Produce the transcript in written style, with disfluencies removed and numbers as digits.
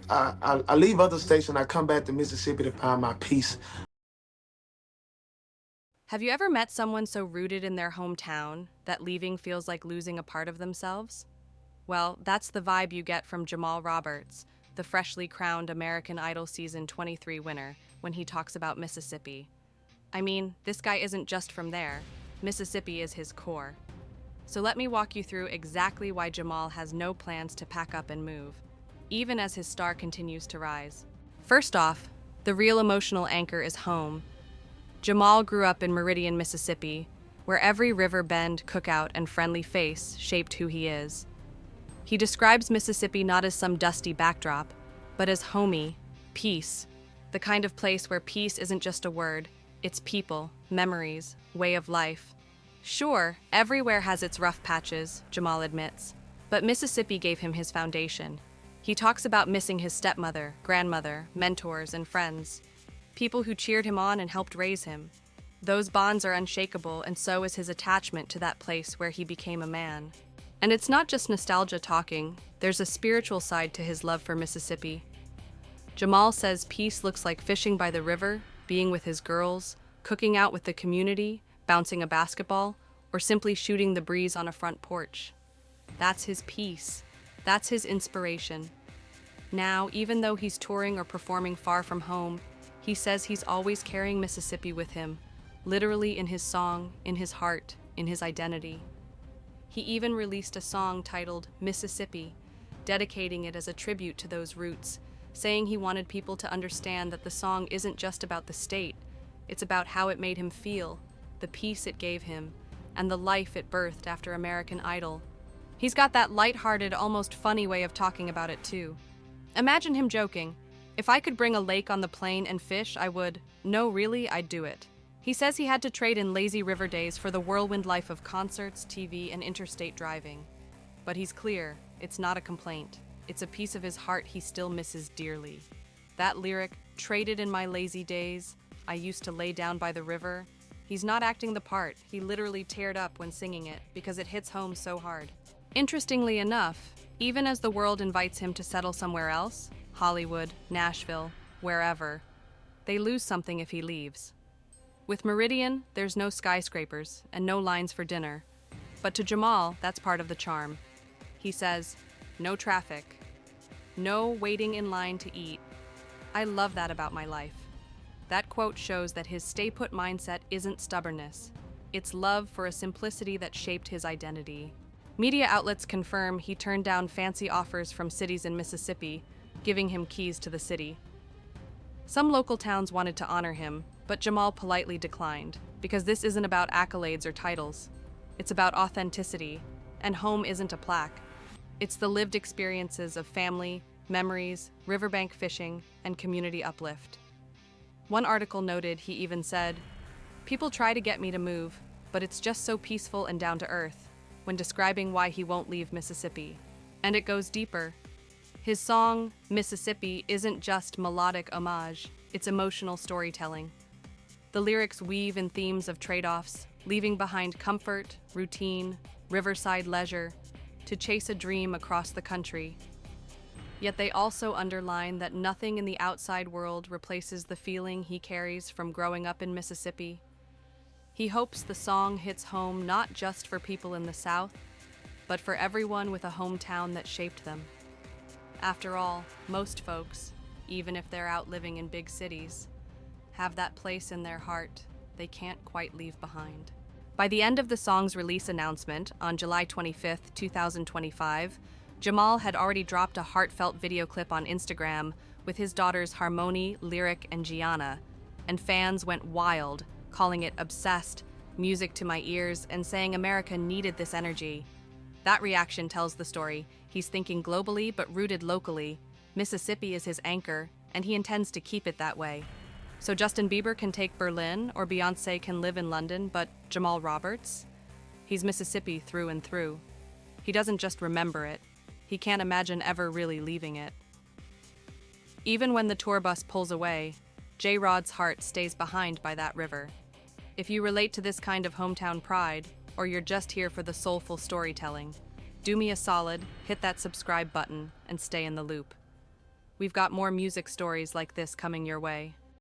I leave other states and I come back to Mississippi to find my peace. Have you ever met someone so rooted in their hometown that leaving feels like losing a part of themselves? Well, that's the vibe you get from Jamal Roberts, the freshly crowned American Idol Season 23 winner, when he talks about Mississippi. I mean, this guy isn't just from there. Mississippi is his core. So let me walk you through exactly why Jamal has no plans to pack up and move, even as his star continues to rise. First off, the real emotional anchor is home. Jamal grew up in Meridian, Mississippi, where every river bend, cookout, and friendly face shaped who he is. He describes Mississippi not as some dusty backdrop, but as homey, peace, the kind of place where peace isn't just a word, it's people, memories, way of life. Sure, everywhere has its rough patches, Jamal admits, but Mississippi gave him his foundation. He talks about missing his stepmother, grandmother, mentors, and friends, people who cheered him on and helped raise him. Those bonds are unshakable, and so is his attachment to that place where he became a man. And it's not just nostalgia talking, there's a spiritual side to his love for Mississippi. Jamal says peace looks like fishing by the river, being with his girls, cooking out with the community, bouncing a basketball, or simply shooting the breeze on a front porch. That's his peace. That's his inspiration. Now, even though he's touring or performing far from home, he says he's always carrying Mississippi with him, literally in his song, in his heart, in his identity. He even released a song titled Mississippi, dedicating it as a tribute to those roots, saying he wanted people to understand that the song isn't just about the state, it's about how it made him feel, the peace it gave him, and the life it birthed after American Idol. He's got that lighthearted, almost funny way of talking about it too. Imagine him joking, "If I could bring a lake on the plane and fish, I would. No, really, I'd do it." He says he had to trade in lazy river days for the whirlwind life of concerts, TV, and interstate driving. But he's clear, it's not a complaint. It's a piece of his heart he still misses dearly. That lyric, "Traded in my lazy days, I used to lay down by the river," he's not acting the part, he literally teared up when singing it because it hits home so hard. Interestingly enough, even as the world invites him to settle somewhere else, Hollywood, Nashville, wherever, they lose something if he leaves. With Meridian, there's no skyscrapers and no lines for dinner. But to Jamal, that's part of the charm. He says, no traffic, no waiting in line to eat. I love that about my life. That quote shows that his stay-put mindset isn't stubbornness. It's love for a simplicity that shaped his identity. Media outlets confirm he turned down fancy offers from cities in Mississippi, giving him keys to the city. Some local towns wanted to honor him, but Jamal politely declined, because this isn't about accolades or titles. It's about authenticity, and home isn't a plaque. It's the lived experiences of family, memories, riverbank fishing, and community uplift. One article noted he even said, "People try to get me to move, but it's just so peaceful and down to earth," when describing why he won't leave Mississippi. And it goes deeper. His song, Mississippi, isn't just melodic homage, it's emotional storytelling. The lyrics weave in themes of trade-offs, leaving behind comfort, routine, riverside leisure, to chase a dream across the country. Yet they also underline that nothing in the outside world replaces the feeling he carries from growing up in Mississippi. He hopes the song hits home not just for people in the South, but for everyone with a hometown that shaped them. After all, most folks, even if they're out living in big cities, have that place in their heart they can't quite leave behind. By the end of the song's release announcement on July 25, 2025, Jamal had already dropped a heartfelt video clip on Instagram with his daughters Harmony, Lyric, and Gianna, and fans went wild, calling it obsessed, music to my ears, and saying America needed this energy. That reaction tells the story. He's thinking globally but rooted locally. Mississippi is his anchor, and he intends to keep it that way. So Justin Bieber can take Berlin, or Beyoncé can live in London, but Jamal Roberts? He's Mississippi through and through. He doesn't just remember it. He can't imagine ever really leaving it. Even when the tour bus pulls away, J-Rod's heart stays behind by that river. If you relate to this kind of hometown pride, or you're just here for the soulful storytelling, do me a solid, hit that subscribe button, and stay in the loop. We've got more music stories like this coming your way.